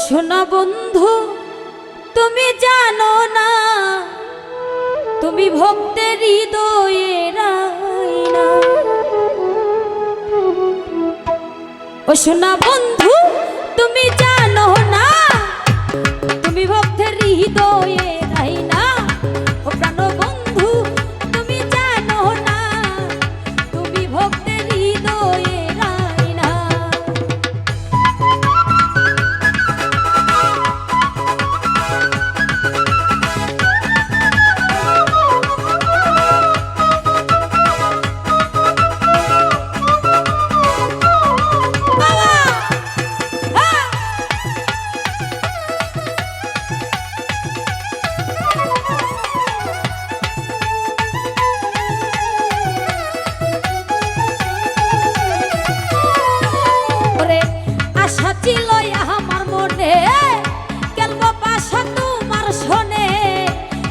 শোনা বন্ধু তুমি জানো না তুমি ভক্তের হৃদয়ের আয়না। ও শোনা বন্ধু তুমি জানো না তুমি ভক্তের হৃদয়ের আয়না। ও প্রাণ বন্ধু তুমি জানো না তুমি ভক্তের হৃদয়ের আয়না।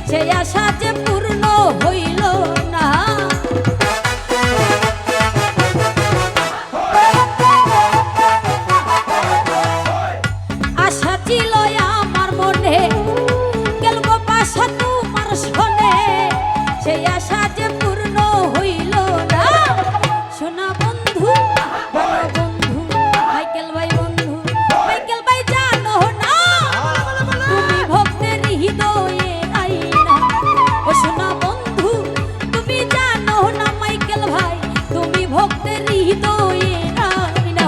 সেই আশা যে পূর্ণ হইল না, আশা ছিল আমার মনে গেলব পাশা তোমার শোনে, সেই আশা যে পূর্ণ হইল না। শোনা বন্ধু বন্ধু মাইকেল ভাই বন্ধু মাইকেল ভাই জানো না তুমি ভক্তের হৃদয়ে শোনা বন্ধু তুমি জানো না মাইকেল ভাই তুমি ভক্তের হৃদয়ে আয়না।